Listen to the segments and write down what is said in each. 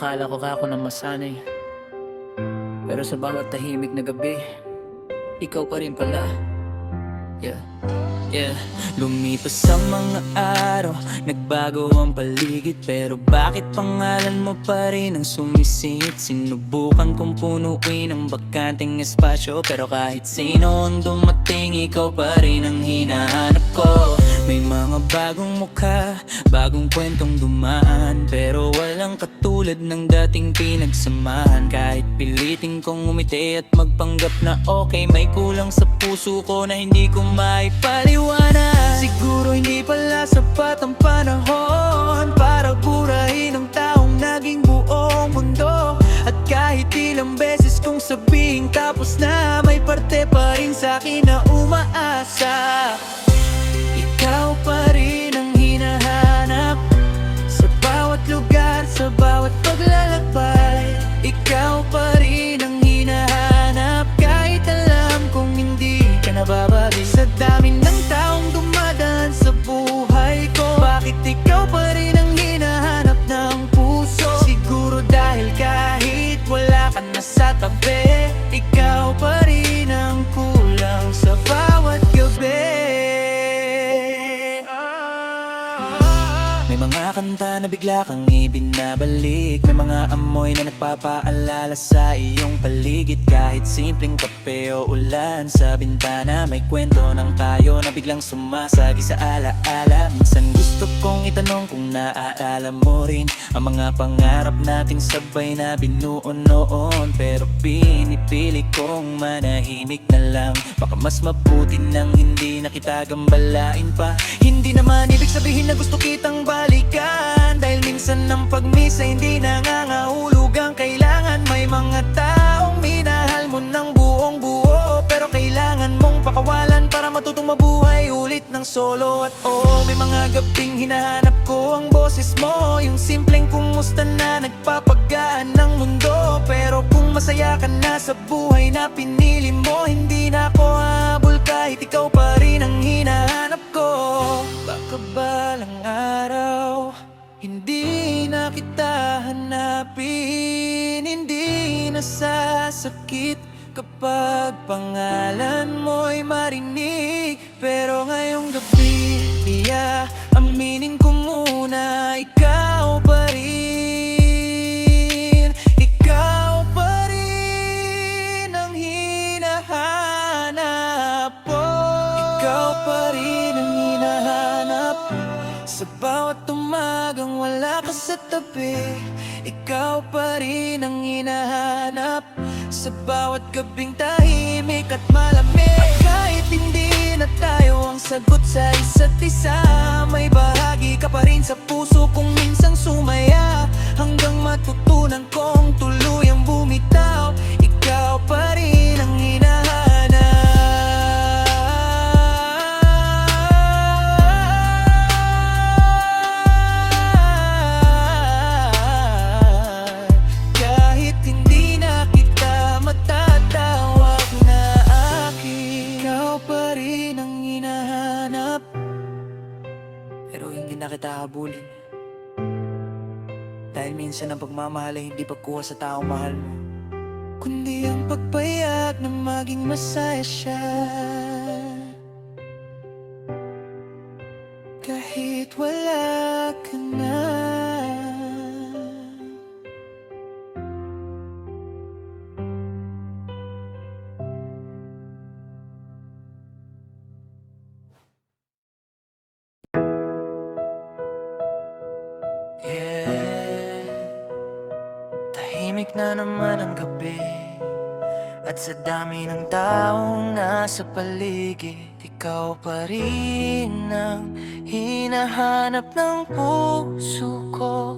Akala ko ka ako na masanay, pero sa bawat tahimik na gabi, ikaw pa rin pala. Yeah, yeah. Lumipas ang mga araw, nagbago ang paligid, pero bakit pangalan mo pa rin ang sumisingit? Sinubukan kong punuin ang bakanteng espasyo, pero kahit sino ang dumating, ikaw pa rin ang hinahanap ko. May mga bagong mukha, bagong kwentong dumaan, pero walang katulad ng dating pinagsamahan. Kahit pilitin kong umiti at magpanggap na okay, may kulang sa puso ko na hindi ko maipaliwanag. Siguro hindi pala sapat ang panahon para burahin ang taong naging buong mundo. At kahit ilang beses kong sabihin tapos na, may parte pa rin sa'kin na umaasa. Ikaw pa rin ang hinahanap sa bawat lugar, sa bawat paglalakbay. Ikaw pa rin ang hinahanap kahit alam kong hindi ka nababalik. Sa dami ng taong dumadaan sa buhay ko, bakit ikaw pa rin ang hinahanap ng puso? Siguro dahil kahit wala ka na sa tabi, ikaw pa rin ang kulang sa bawat gabi. May mga kanta na bigla kang ibinabalik, may mga amoy na nagpapaalala sa iyong paligid. Kahit simpleng kape o ulan sa bintana, may kwento ng tayo na biglang sumasagi sa alaala. Minsan gusto kong itanong kung naaalala mo rin ang mga pangarap nating sabay na binuo noon, pero pinipili kong manahimik na lang. Baka mas mabuti nang hindi na kita gambalain pa. Hindi naman ibig sabihin na gusto kitang balikan, dahil minsan ang pag-miss ay hindi nangangahulugang kailangan. May mga taong minahal mo ng buong buo, pero kailangan mong pakawalan para matutong mabuhay ulit ng solo. At oo, may mga gabing hinahanap ko ang boses mo, yung simpleng kumusta na nagpapagaan ng mundo. Pero kung masaya ka na sa buhay na pinili mo, hindi na ako habol kahit ikaw pa rin ang hinahanap ko. Baka balang araw hindi na kita hanapin, hindi na sasakit kapag pangalan mo'y marinig. Pero ngayong gabi, aminin ko muna, ikaw pa rin. Ikaw pa rin ang hinahanap ko. Ikaw pa rin ang hinahanap sa bawat umagang wala ka sa tabi. Ikaw pa rin ang hinahanap sa bawat gabing tahimik at malamig. At kahit hindi na tayo ang sagot sa isa't isa, may bahagi ka pa rin sa puso kung minsang sumaya, hanggang matutunan kong tuluyang bumitaw. Ikaw pa rin ang hinahanap. Kahit hindi na kita matatawag na akin, ikaw pa rin ang hinahanap. Pero hindi na kita habulin, dahil minsan ang pagmamahal ay hindi pagkuha sa taong mahal mo, kundi ang pagpayag na maging masaya siya. Kahit wala ka na. Yeah, tahimik na naman ang gabi, at sa dami ng taong nasa paligid, ikaw pa rin ang hinahanap ng puso ko.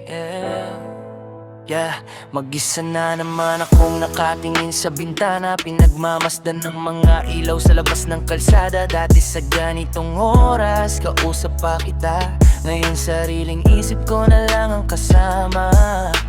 Yeah. Yeah, mag-isa na naman akong nakatingin sa bintana, pinagmamasdan ng mga ilaw sa labas ng kalsada. Dati sa ganitong oras, kausap pa kita, ngayon sariling isip ko na lang ang kasama.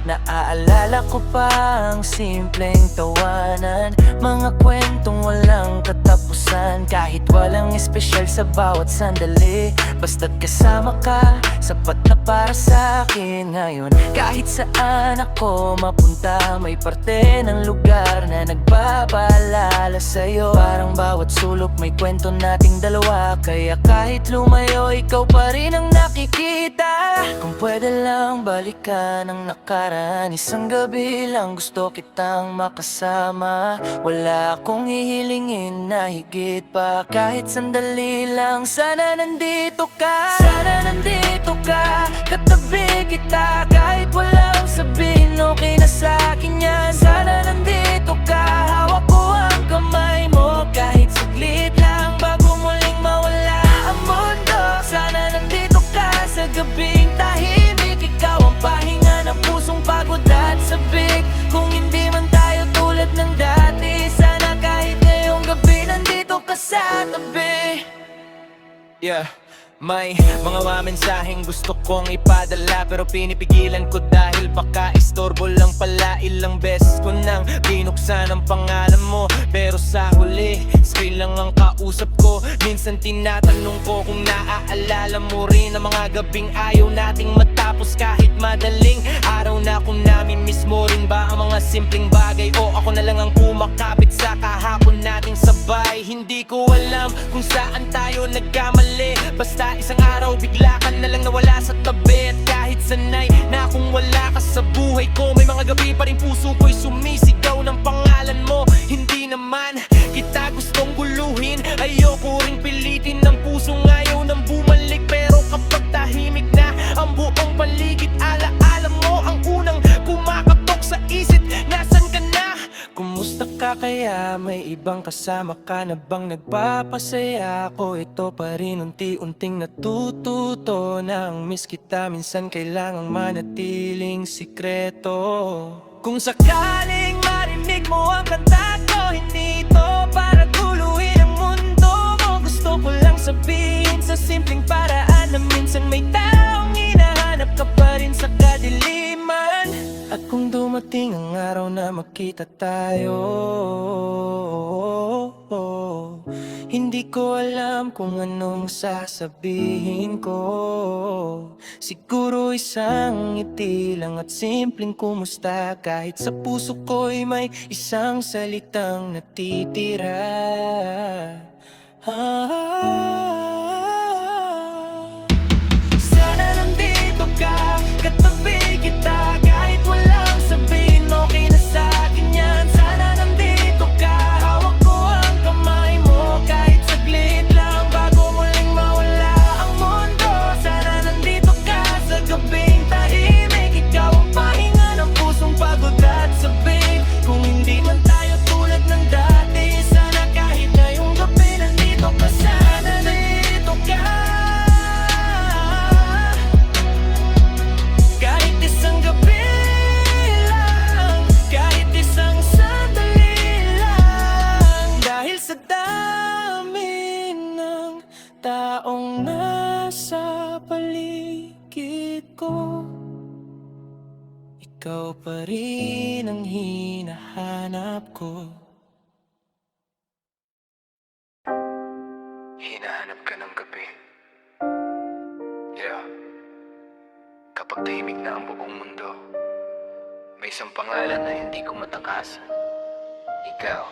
Naaalala ko pa ang simpleng tawanan, mga kwentong walang katapusan. Kahit walang espesyal sa bawat sandali, basta't kasama ka, sapat na para sa akin ngayon. Kahit saan ako mapunta, may parte ng lugar na nagpapaalala sa'yo. Parang bawat sulok may kwento nating dalawa, kaya kahit lumayo, ikaw pa rin ang nakikita. Kung pwede lang balikan ang nakaraan, isang gabi lang gusto kitang makasama. Wala akong hihilingin na higit pa, kahit sandali lang. Sana nandito ka, sana nandito ka, katabi kita. Kahit walang sabihin, okay na sa'kin yan. Sana nandito ka, hawak ko ang kamay mo, kahit saglit lang bago muling mawala ang mundo. Sana nandito ka sa gabing tahimik, ikaw ang pahinga ng pusong pagod at sabik. Kung hindi man tayo tulad ng dati, sana kahit ngayong gabi nandito ka sa tabi. Yeah, may mga mensaheng gusto kong ipadala, pero pinipigilan ko dahil baka istorbo lang pala. Ilang beses ko nang binuksan ang pangalan mo, pero sa huli, screen lang ang kausap ko. Minsan tinatanong ko kung naaalala mo rin ang mga gabing ayaw nating matapos kahit madaling araw na. Kung nami-miss mo rin ba ang mga simpleng bagay, o ako na lang ang kumakapit sa kahapon nating sabay. Hindi ko alam kung saan tayo nagkamali, basta isang araw bigla ka na lang nawala sa tabi. At kahit sanay na kung wala ka sa buhay ko, may mga gabi pa rin puso ko'y sumisigaw ng pangalan mo. Hindi naman kita gustong guluhin, ayoko ring pilitin ng pusong ayaw nang bumalik. Pero kapag tahimik na ang buong paligid, alaala mo ang unang kumakatok sa isip. Nasaan ka na? Kumusta ka kaya? May ibang kasama ka na bang nagpapasaya ako? Ito pa rin unti-unting natututo na ang miss kita minsan kailangang manatiling sikreto. Kung sakaling marinig mo ang kanta ko, hindi ito para guluhin ang mundo mo. Gusto ko lang sabihin sa simpleng paraan na minsan may taong hinahanap ka pa rin sa kadiliman. At kung dumating ang araw na makita tayo, hindi ko alam kung anong sasabihin ko. Siguro isang ngiti lang at simpleng kumusta, kahit sa puso ko'y may isang salitang natitira. Sana nandito ka, katabi kita. Kahit walang sabihin, okay na sa'kin yan. Sana nandito ka, hawak ko ang kamay mo, kahit saglit lang bago muling mawala ang mundo. Sana nandito ka sa gabing tahimik, ikaw ang pahinga ng pusong pagod at sabik. Kung hindi man tayo tulad ng dati, sana kahit ngayong gabi nandito ka. Sana nandito ka, kahit isang gabi lang, kahit isang sandali lang. Dahil sa dami ng taong nasa paligid ko, ikaw pa rin ang hinahanap ko. Hinahanap ka ng gabi. Yeah. Kapag tahimik na ang buong mundo, may isang pangalan na hindi ko matakasan. Ikaw.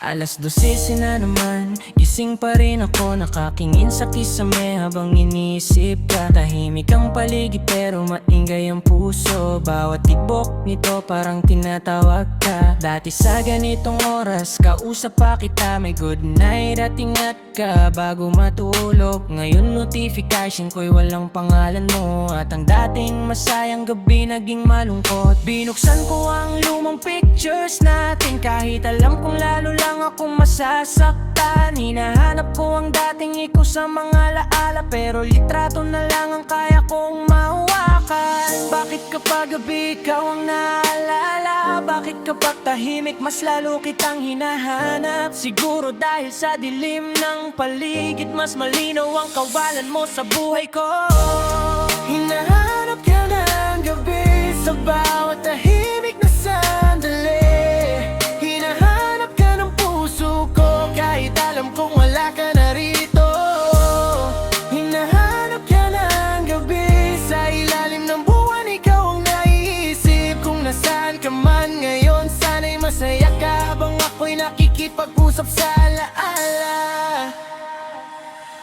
Alas 12 na naman, gising pa rin ako, nakakingin sa kisame habang iniisip ka. Tahimik ang paligid pero maingay ang puso, bawat tibok nito parang tinatawag ka. Dati sa ganitong oras, kausap pa kita, may good night at ingat ka bago matulog. Ngayon notification ko'y walang pangalan mo, at ang dating masayang gabi naging malungkot. Binuksan ko ang lumang pictures natin, kahit alam kong lalo lang akong masasaktan. Hinahanap ko ang dating ikaw sa mga laala, pero litrato na lang ang kaya kong mahawakan. Bakit kapag gabi ikaw ang naalala? Bakit kapag tahimik mas lalo kitang hinahanap? Siguro dahil sa dilim ng paligid, mas malinaw ang kawalan mo sa buhay ko. Hinahanap ka ng gabi sa bawat tahimik na sandali. Hinahanap ka ng puso di nakikipag-usap sa alaala.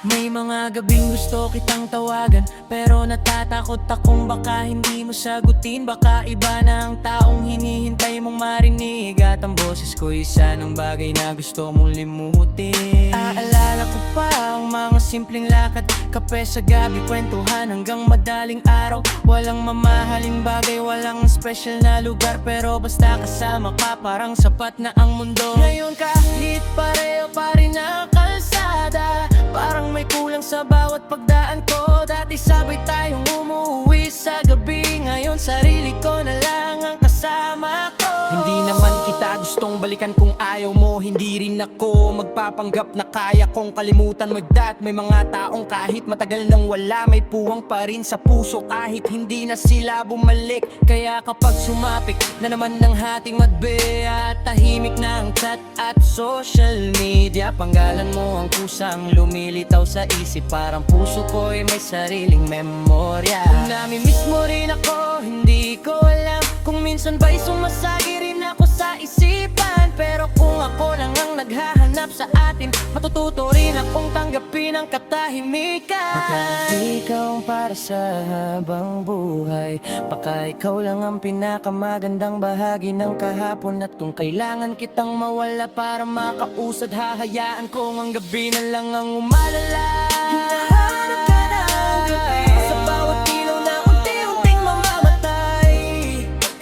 May mga gabing gusto kitang tawagan, pero natatakot akong baka hindi mo sagutin. Baka iba na ang taong hinihintay mong marinig, at ang boses ko isa ng bagay na gusto mong limutin. Aalala ko pa ang mga simpleng lakad, kape sa gabi, kwentuhan hanggang madaling araw. Walang mamahaling bagay, walang special na lugar, pero basta kasama ka parang sapat na ang mundo. Ngayon kahit pareho pa rin ang kalsada, parang may kulang sa bawat pagdaan ko. Dati sabay tayong umuwi sa gabi, ngayon sarili ko na lang ang kasama ko. Hindi naman kita gustong balikan kung ayaw mo, hindi rin ako magpapanggap na kaya kong kalimutan magdat. May mga taong kahit matagal nang wala, may puwang pa rin sa puso kahit hindi na sila bumalik. Kaya kapag sumapik na naman ng hating madbe, at tahimik na ang chat at social media, panggalan mo ang kusang lumilitaw sa isip, parang puso ko'y may sariling memorya. Kung namimiss mo rin ako, hindi ko alam kung minsan ba'y sumasagi rin ako sa isipan. Pero kung ako lang ang naghahanap sa atin, matututo rin akong tanggapin ang katahimikan. Baka ikaw ang para sa habang buhay, baka ikaw lang ang pinakamagandang bahagi ng kahapon. At kung kailangan kitang mawala para makausad, hahayaan kong ang gabi na lang ang umalala. Hinahanap ka ng gabi sa bawat ilaw na unti-unting mamamatay.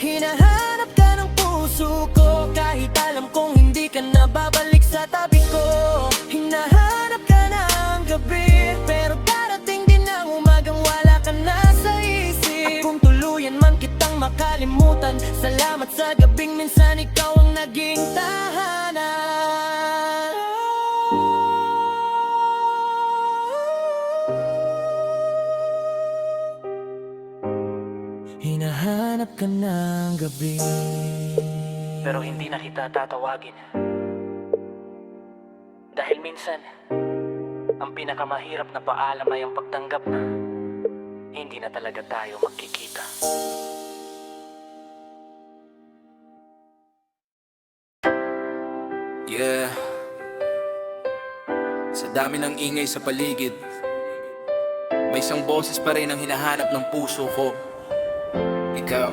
Hinahanap ka ng puso ko kahit alam kong hindi ka na babalik sa tabi ko. Hinahanap ka ng gabi, pero darating din ang umagang wala ka na sa isip. At kung tuluyan man kitang makalimutan, salamat sa gabing minsan ikaw ang naging tahanan. Hinahanap ka ng gabi, pero hindi na kita tatawagin. Dahil minsan, ang pinakamahirap na paalam ay ang pagtanggap na hindi na talaga tayo magkikita. Yeah. Sa dami ng ingay sa paligid, may isang boses pa rin ang hinahanap ng puso ko. Ikaw.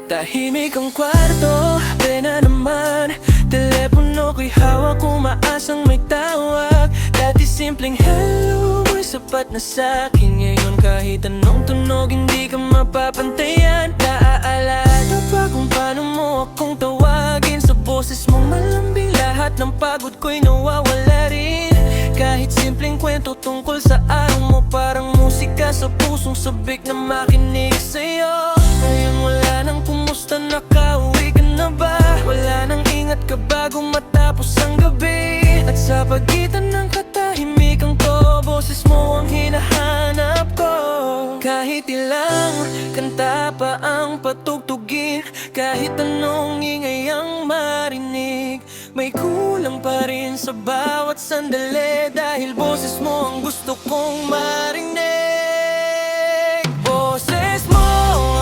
Tahimik ang kwarto, pena naman, telepono ko'y hawak, umaasang may tawag. Dati simpleng hello mo'y sapat na sa'kin, ngayon kahit anong tunog hindi ka mapapantayan. Naaalala pa kung paano mo akong tawagin, sa boses mong malambing lahat ng pagod ko'y nawawala rin. Kahit simpleng kwento tungkol sa araw mo, parang musika sa pusong sabik na makinig sa'yo. Ngayon wala nang kumusta, nakauwi ka na ba? Wala nang ingat ka bago matapos ang gabi. At sa pagitan ng katahimikan ko, boses mo ang hinahanap ko. Kahit ilang kanta pa ang patugtugin, kahit anong ingay ang marinig, may kulang pa rin sa bawat sandali, dahil boses mo ang gusto kong marinig. Boses mo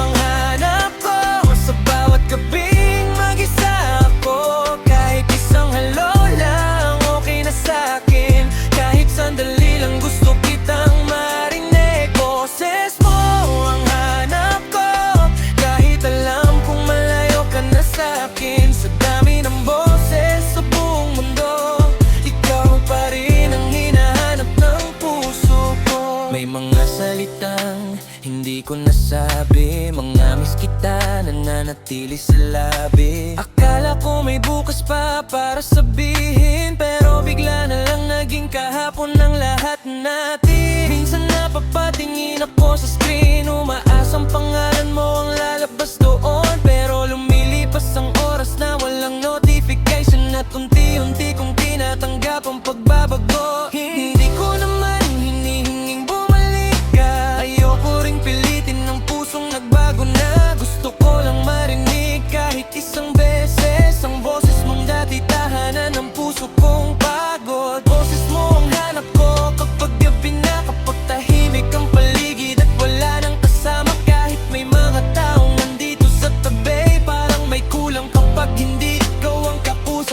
ang hanap ko sa bawat gabing mag-isa ako. Kahit isang hello lang okay na sa'kin, kahit sandali lang gusto kitang marinig. Boses mo ang hanap ko kahit alam kong malayo ka na sa'kin. Sa dami ng boses sa buong mundo, ikaw pa rin ang hinahanap ng puso ko. May mga salitang hindi ko nasabi, mga miss kita nananatili sa labi. Akala ko may bukas pa para sabihin, pero bigla na lang naging kahapon ng lahat natin. Minsan napapatingin ako sa screen, umaasang pangalan mo ang lalabas doon, pero lumilipas ang oras na walang notification, at unti-unti kong tinatanggap ang pagbabago. Hindi ko naman hinihinging bumalik ka, ayoko ring pilitin ng pusong nagbago na. Gusto ko lang marinig kahit isang beses ang boses mong dati, tahanan ng puso kong pagod. Boses mo ang hanap ko kapag gabi na, kapag tahimik ang paligid at wala nang kasama. Kahit may mga taong nandito sa tabi, parang may kulang kapag hindi ikaw ang kausap.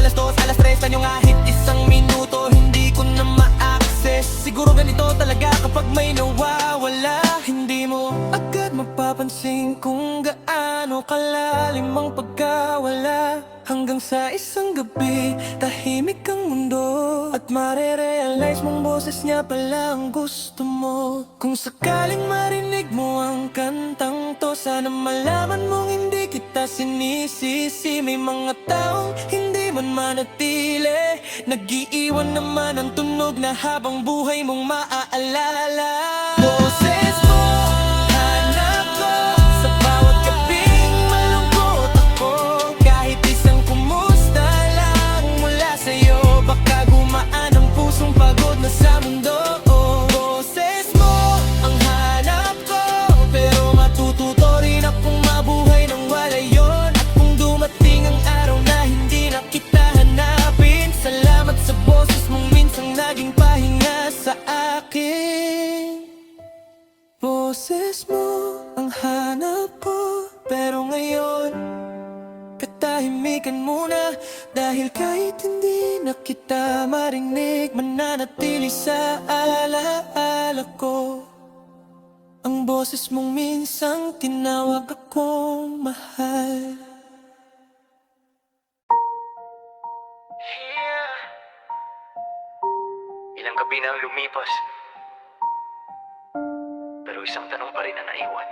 alas 2, alas 3 tanyo kahit isang minuto hindi ko na ma-access. Siguro ganito talaga kapag may nawawala. Hindi mo agad mapapansin kung gaano kalalim ang pagkawala. Hanggang sa isang gabi, tahimik ang mundo at marerealize mong boses niya pala ang gusto mo. Kung sakaling marinig mo ang kantang to, sana malaman mong hindi kita sinisisi. May mga taong hindi man manatili, nag-iiwan naman ang tunog na habang buhay mong maaalala. Boses mo, hanap ko sa bawat gabing malungkot ako. Kahit isang kumusta lang mula sa'yo, baka gumaan ang pusong pagod na sa mundo. Boses mo ang hanap ko, pero matututo rin akong mabuhay nang wala yon. At kung dumating ang araw na hindi na kita hanapin, salamat sa boses mong minsang naging pahinga sa akin. Boses mo ang hanap ko, pero ngayon katahimikan muna. Dahil kahit hindi na kita marinig, mananatili sa alaala ko ang boses mong minsang tinawag akong mahal. Ilang gabi na ang lumipas, pero isang tanong pa rin ang naiwan.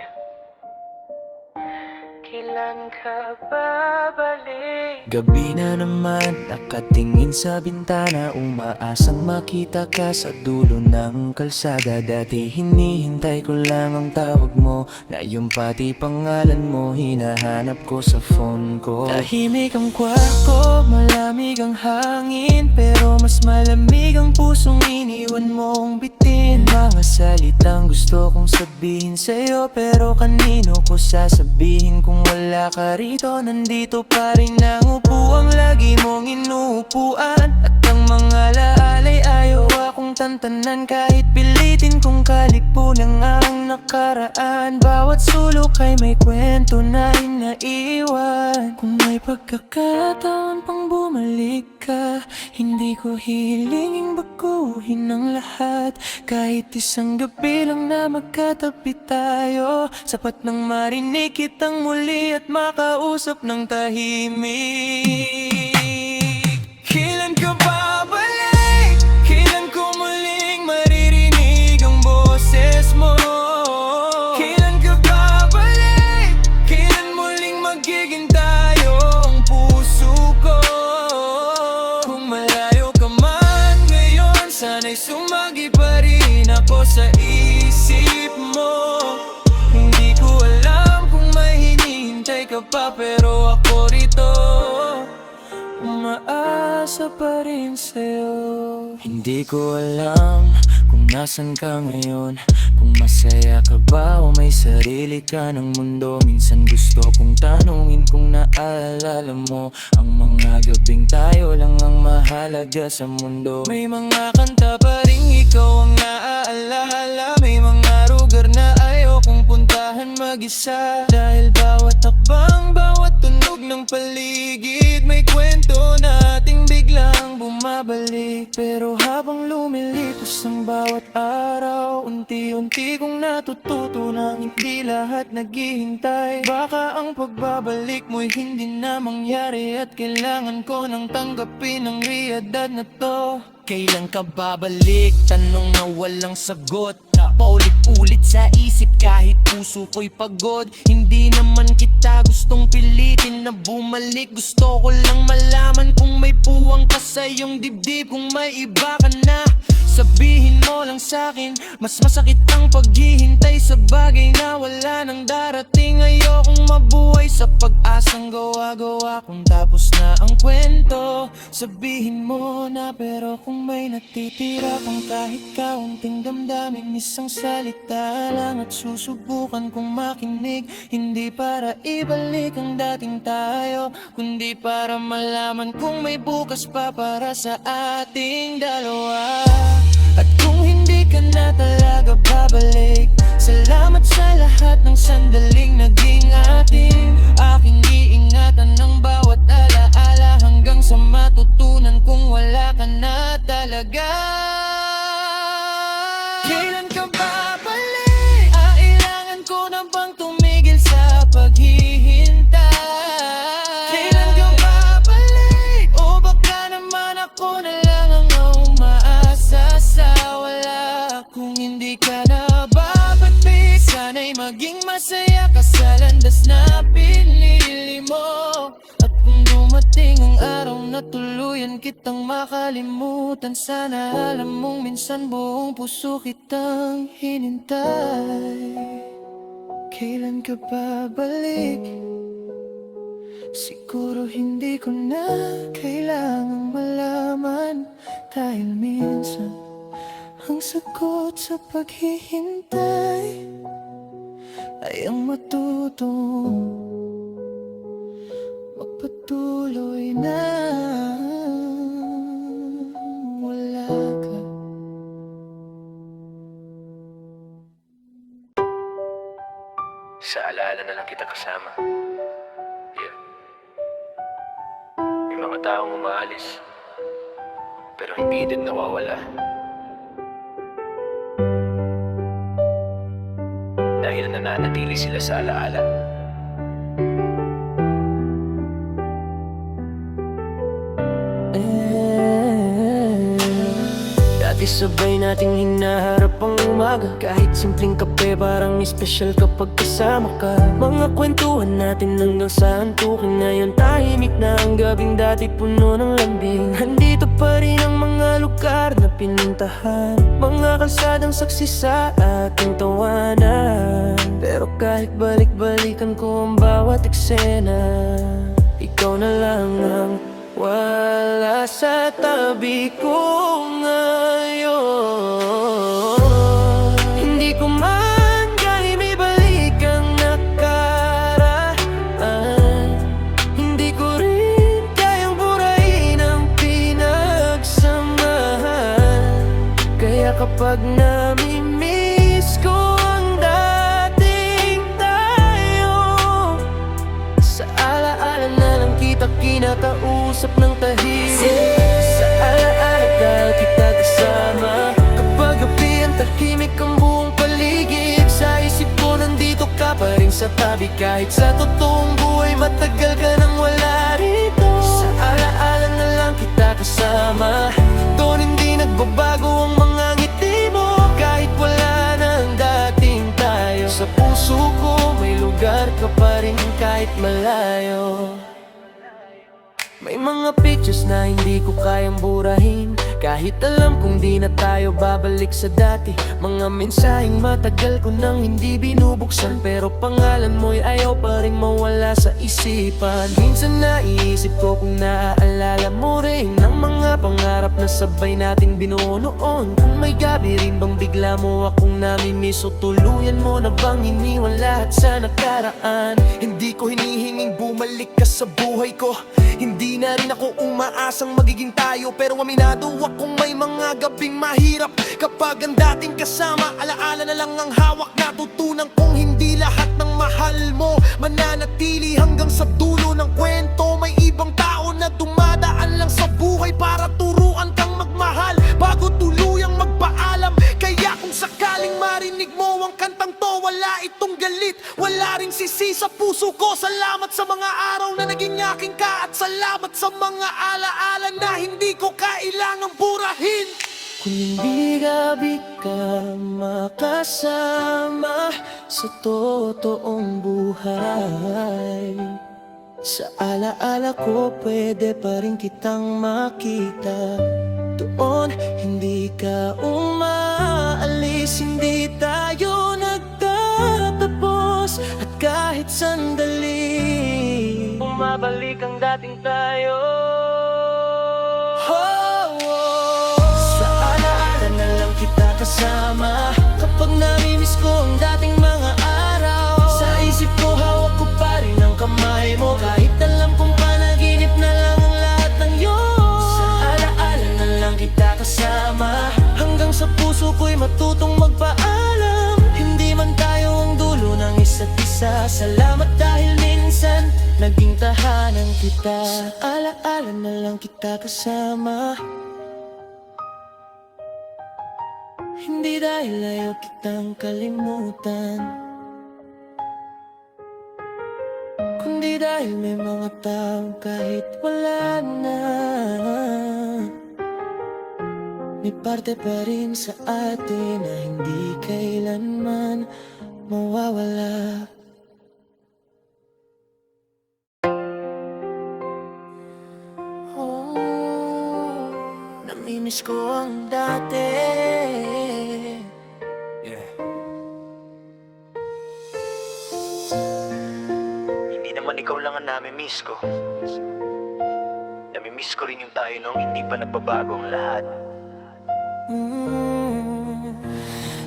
Kailan ka babalik? Gabi na naman, nakatingin sa bintana, umaasang makita ka sa dulo ng kalsada. Dati hinihintay ko lang ang tawag mo, ngayon pati pangalan mo hinahanap ko sa phone ko. Tahimik ang kwarto, malamig ang hangin, pero mas malamig ang pusong iniwan mong bitin. Mga salitang gusto kong sabihin sa'yo, pero kanino ko sasabihin kung wala ka rito? Nandito pa rin ang upuang lagi mong inuupuan, at ang mga laalay ayaw akong tantanan. Kahit pilitin kong kalipunan ang nakaraan, bawat sulok ay may kwento na inaiwan. Kung may pagkakataon pang bumalik ka, hindi ko hihilingin baguhin ang lahat. Kahit isang gabi lang na magkatabi tayo, sapat nang marinig kitang muli at makausap ng tahimik. Kailan ka babalik? Kailan ko muling maririnig ang boses mo? Kailan ka babalik? Kailan muling magiging tayo ang puso ko? Kung malayo ka man ngayon, sana'y sumagi pa rin ako sa isip mo. Hindi ko alam kung may hinihintay ka pa, pero ako rito umaasa pa rin sa'yo. Hindi ko alam kung nasan ka ngayon, kung masaya ka ba o may sarili ka ng mundo. Minsan gusto kong tanungin kung naalala mo ang mga gabing tayo lang ang mahalaga sa mundo. May mga kanta pa rin ikaw ang naaalala, may mga lugar na ayaw kong puntahan mag-isa. Dahil bawat takbang, bawat tunog ng paligid, may kwento nating biglang bumabalik. Pero habang lumilipas ang bawat araw, unti-unti kong natututo na hindi lahat naghihintay. Baka ang pagbabalik mo'y hindi na mangyari, at kailangan ko nang tanggapin ang realidad na to. Kailan ka babalik? Tanong na walang sagot, paulit-ulit sa isip kahit puso ko'y pagod. Hindi naman kita gustong pilitin na bumalik, gusto ko lang malaman kung may puwang ka sa iyong dibdib. Kung may iba ka na, sabihin mo lang sa'kin. Mas masakit ang paghihintay sa bagay na wala nang darating. Ayokong mabuhay sa pag-asang gawa-gawa kung tapos na ang kwento. Sabihin mo na, pero kung may natitira pang kahit kaunting damdamin, isang salita lang at susubukan kong makinig. Hindi para ibalik ang dating tayo, kundi para malaman kung may bukas pa para sa ating dalawa. At kung hindi ka na talaga babalik, salamat sa lahat ng sandaling naging atin. Aking iingatan ng bawat alaala hanggang sa matutunan mo na bang tumigil sa paghihintay? Kailan ka babalik? O baka naman ako na lang ang umaasa sa wala? Kung hindi ka na babalik, sana'y maging masaya ka sa landas na pinili mo. At kung dumating ang araw na tuluyan kitang makalimutan, sana alam mong minsan buong puso kitang hinintay. Kailan ka babalik? Siguro hindi ko na kailangang malaman, dahil minsan ang sagot sa paghihintay ay ang matutong magpatuloy na wala ka. Sa alaala na lang kita kasama. Yeah. May mga taong umaalis, pero hindi din nawawala. Dahil nananatili sila sa alaala. Dati sabay nating hinaharap ang umaga, kahit simpleng kape parang espesyal kapag kasama ka. Mga kwentuhan natin hanggang sa antukin, ngayon tahimik na ang gabing dati puno ng lambing. Nandito pa rin ang mga lugar na pinuntahan, mga kalsadang saksi sa ating tawanan. Pero kahit balik-balikan ko ang bawat eksena, ikaw na lang ang wala sa tabi ko ngayon. Hindi ko man kaya ibalik ang nakaraan, hindi ko rin kayang burahin ang pinagsamahan. Kaya kapag nami-miss ko ang dating tayo, sa alaala na lang kita kinakausap ng tahimik. Sa alaala kita kasama, kapag gabi ang tahimik ang buong paligid. Sa isip ko nandito ka pa rin sa tabi, kahit sa totoong buhay matagal ka nang wala rito. Sa alaala na lang kita kasama, doon hindi nagbabago ang mga ngiti mo. Kahit wala na ang dating tayo, sa puso ko may lugar ka pa rin kahit malayo. May mga pictures na hindi ko kayang burahin, kahit alam kong di na tayo babalik sa dati. Mga mensaheng matagal ko nang hindi binubuksan, pero pangalan mo'y ayaw pa rin mawala sa isipan. Minsan naiisip ko kung naaalala mo rin ang mga pangarap na sabay nating binuo noon. Kung may gabi rin bang bigla mo akong namimiss, o tuluyan mo na bang iniwan lahat sa nakaraan. Hindi ko hinihinging bumalik ka sa buhay ko, hindi na rin ako umaasang magiging tayo, pero aminado akong may mga gabing mahirap kapag ang dating kasama. Alaala na lang ang hawak, natutunan kong hindi lahat ng mahal mo mananatili hanggang sa dulo ng kwento. May ibang tao na dumadaan lang sa buhay para turuan kang magmahal bago tuluyang magpaalam. Kaya kung sakaling marinig mo ang kantang to, wala itong galit, wala ring sisi sa puso ko. Salamat sa mga araw na naging aking ka, at salamat sa mga alaala na hindi ko kailangang burahin. Kung hindi gabi ka makasama sa totoong buhay, sa alaala ko pwede pa rin kitang makita. Doon hindi ka umaalis, hindi tayo nagtatapos, at kahit sandali bumabalik ang dating tayo. Sa alaala na lang kita kasama, kapag namimiss ko ang dating mga araw. Sa isip ko hawak ko pa rin ang kamay mo, kahit alam kong panaginip na lang ang lahat ng yun. Sa alaala na lang kita kasama, hanggang sa puso ko'y matutong magpaalam. Hindi man tayo ang dulo ng isa't isa, salamat dahil minsan naging tahanan kita. Sa alaala na lang kita kasama, hindi dahil ayaw kitang kalimutan, Hindi dahil may mga tao kahit wala na, may parte pa rin sa atin na hindi kailanman mawawala. Oh, namimiss ko ang dati. Yeah. Hindi naman ikaw lang ang nami-miss ko. Nami-miss ko rin yung tayo nung hindi pa nagbabago ang lahat.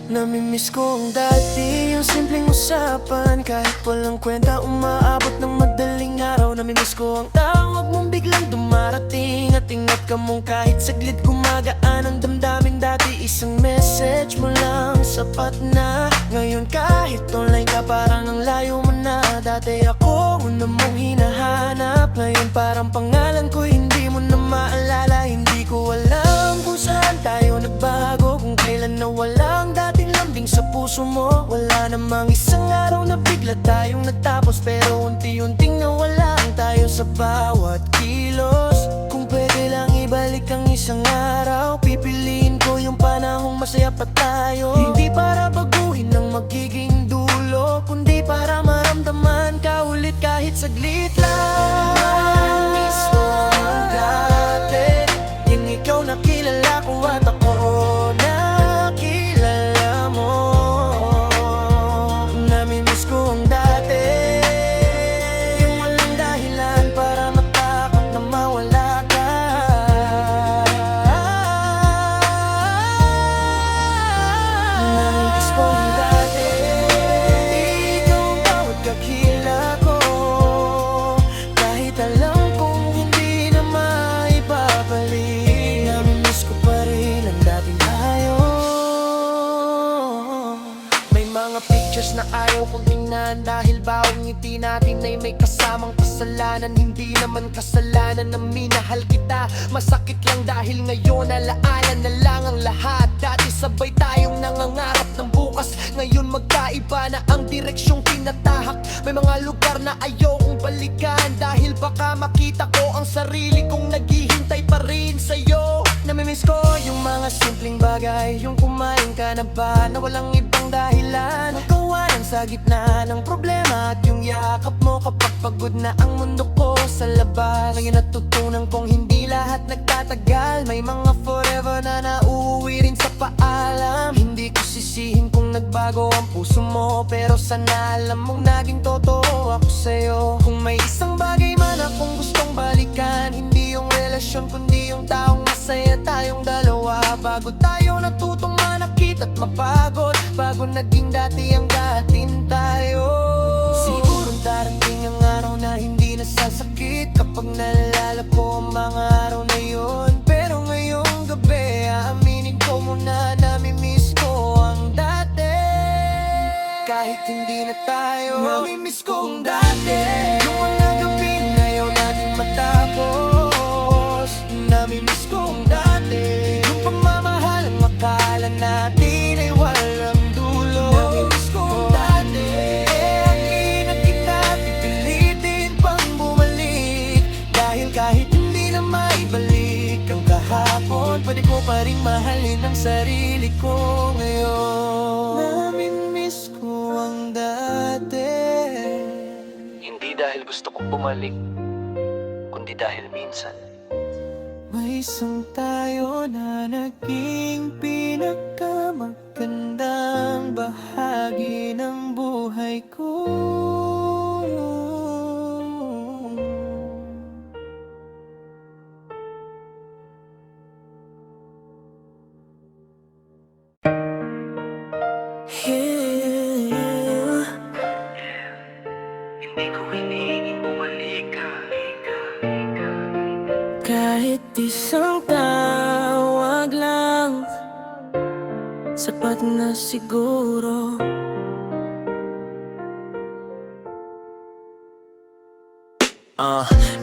Namimiss ko ang dati, yung simpleng usapan. Kahit walang kwenta, umaabot ng madaling araw. Namimiss ko ang tawag mong biglang dumarating, at ingat ka mong kahit saglit gumagaan ang damdamin dati. Isang message mo lang, sapat na. Ngayon kahit online ka, parang ang layo mo na. Dati ako una mong hinahanap, ngayon parang pangalan ko hindi mo na maalala. Hindi ko alam kung saan tayo nagbago, kung kailan nawala ang dating lambing sa puso mo. Wala namang isang araw na bigla tayong nagtapos, pero unti-unting nawalaan tayo sa bawat kilos. Kung pwede lang ibalik ang isang araw, pipiliin ko yung panahong masaya pa tayo. Hindi para baguhin ang magiging dulo, kundi para maramdaman ka ulit kahit saglit lang. Miss mo ang dati, yung ikaw na kilala ko at ako nakilala mo. Namimiss ko ang dati, yung walang dahilan para matakot na mawala ka. Namimiss ko ang dati, ikaw ang bawat kakila ko. Kahit alam kong hindi na maibabalik, namimiss ko pa rin ang dating tayo. May mga pictures na ayaw kong tingnan, dahil bawat ngiti natin ay may kasamang kasalanan. Hindi naman kasalanan na minahal kita, masakit lang dahil ngayon alaala na lang ang lahat. Dati sabay tayong nangangarap ng bukas, ngayon magkaiba na ang direksyong tinatahak. May mga lugar na ayaw kong balikan, dahil baka makita ko ang sarili kong naghihintay pa rin sa'yo. Namimiss ko yung mga simpleng bagay, yung kumain ka na ba na walang ibang dahilan, ang kawalan sa gitna ng problema, at yung yakap mo kapag pagod na ang mundo ko sa labas. Ngayon natutunan kong hindi lahat nagtatagal, may mga forever na nauuwi rin sa paalam. Hindi ko sisihin kung nagbago ang puso mo, pero sana alam mong naging totoo ako sa'yo. Kung may isang bagay man akong gustong balikan, hindi yung relasyon kundi yung taong masaya tayong dalawa. Bago tayo natutong manakit at mapagod, bago naging dati ang dating tayo. Siguro darating ang araw na hindi nasasakit kapag naalala ko ang mga araw na yun. Pero ngayong gabi, aaminin ko muna, namimiss ko ang dati. Kahit hindi na tayo, namimiss ko ang dati. Yung mga gabi na ayaw natin matapos, namimiss ko ang dati. Yung pagmamahal ang akala natin ay walang dulo, namimiss ko ang dati. Ang inat kita, pipilitin pang bumalik, dahil kahit hindi na maibalik ang kahapon, pwede ko pa rin mahalin ang sarili ko ngayon. Namimiss ko ang dati. Hindi dahil gusto kong bumalik, kundi dahil minsan May isang tayo na naging pinakamagandang bahagi ng buhay ko. Yeah. hindi ko hinihinging bumalik ka. Kahit isang tawag lang, sapat na siguro.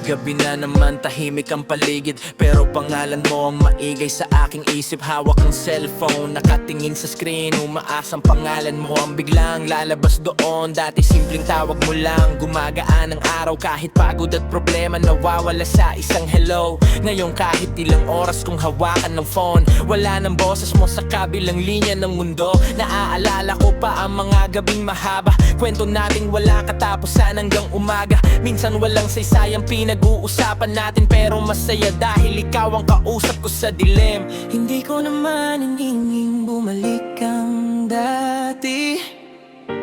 Gabi na naman, tahimik ang paligid, pero pangalan mo ang maigay sa aking isip. Hawak ang cellphone, nakatingin sa screen, umaasang pangalan mo ang biglang lalabas doon. Dati simpleng tawag mo lang, gumagaan ang araw. Kahit pagod at problema, nawawala sa isang hello. Ngayon kahit ilang oras kong hawakan ng phone, wala nang boses mo sa kabilang linya ng mundo. Naaalala ko pa ang mga gabing mahaba, kwento nating wala katapusan hanggang umaga. Minsan walang saysayang pinag-uusapan natin, pero masaya dahil ikaw ang kausap ko sa dilim. Hindi ko naman hiningin bumalik ang dati,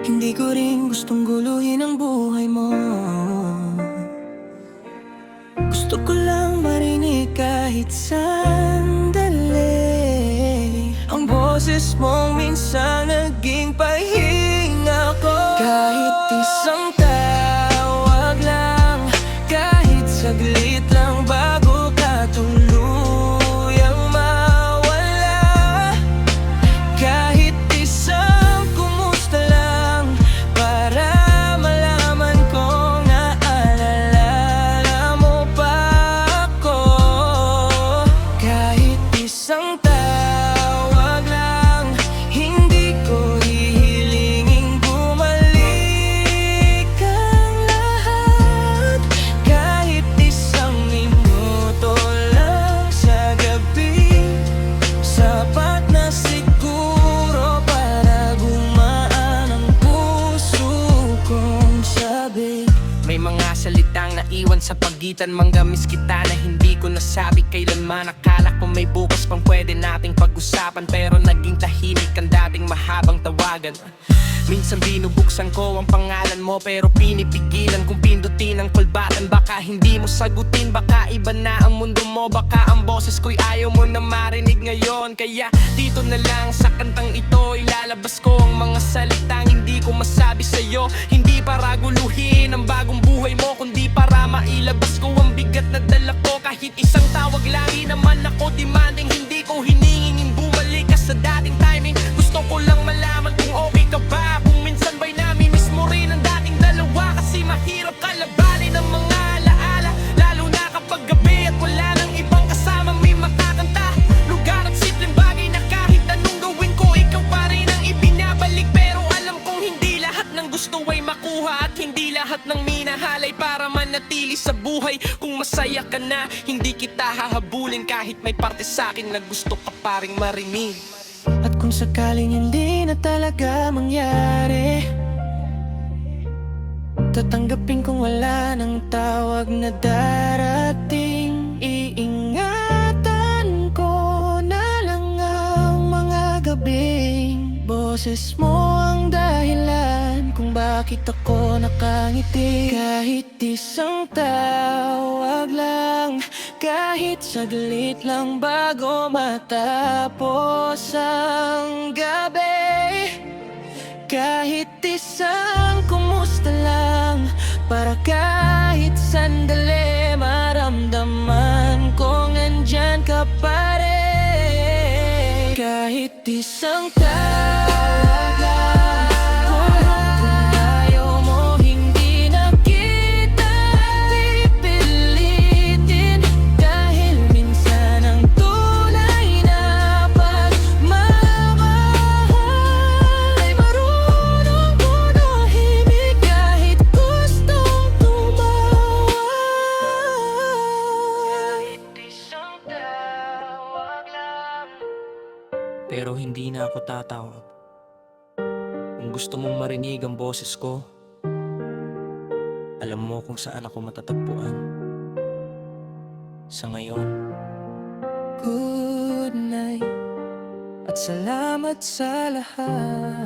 hindi ko rin gustong guluhin ang buhay mo. Gusto ko lang marinig kahit sandali ang boses mong minsan naging pahinga ko. Kahit isang tawag lang, kahit saglit lang bago ka tuluyang mawala. Kahit isang kumusta lang para malaman kong naalala mo pa ako. Kahit isang tawag lang, hindi ko hihilingin bumalik ang lahat. Kahit isang minuto lang sa gabi, sapat na siguro para gumaan ang puso kong sabi. May mga salitang naiwan sa pagitan, manggamis kita na hindi ko nasabi kailanman. Akala ko may bukas pang pwede nating pag-usapan, pero naging tahimik ang dating mahabang tawagan. Minsan binubuksan ko ang pangalan mo, pero pinipigilan kong pindutin ang kulbatan. Baka hindi mo sagutin, baka iba na ang mundo mo, baka ang boses ko'y ayaw mo na marinig ngayon. Kaya dito na lang sa kantang ito, ilalabas ko ang mga salitang hindi ko masabi sa'yo. Hindi para guluhin ang bagong buhay mo, kundi para mailabas ko ang bigat na dala ko. Kahit isang tawag lang, di naman ako demanding, hindi ko hiningin bumalik ka sa dating timing. Gusto ko lang malaman kung okay ka ba, kung minsan ba'y namimiss mo rin ang dating dalawa. Kasi mahirap kalabanin ang mga alaala, lalo na kapag gabi at wala nang ibang kasama. May makakanta, lugar at simpleng bagay na kahit anong gawin ko, ikaw pa rin ang ibinabalik. Pero alam kong hindi lahat ng gusto ay makuha, at hindi lahat ng minahal ay para manatili sa buhay. Kung masaya ka na, hindi kita hahabulin, kahit may parte sa'kin na gusto ka pa ring marinig. At kung sakaling hindi na talaga mangyari, tatanggapin kong wala ng tawag na darating. Iingatan ko na lang ang mga gabing boses mo ang dahilan kung bakit ako nakangiti. Kahit isang tawag lang, kahit saglit lang bago matapos ang gabi. Kahit isang kumusta lang, para kahit sandali maramdaman kong nandyan ka pa rin. Kahit isang tawag lang, kung ayaw mo hindi na kita pipilitin. Dahil minsan ang tunay na pagmamahal ay marunong tumahimik kahit gustong tumawa. Kahit isang tawag lang, pero hindi na ako tatawag. Kung gusto mong marinig ang boses ko, alam mo kung saan ako matatagpuan. Sa ngayon, good night at salamat sa lahat.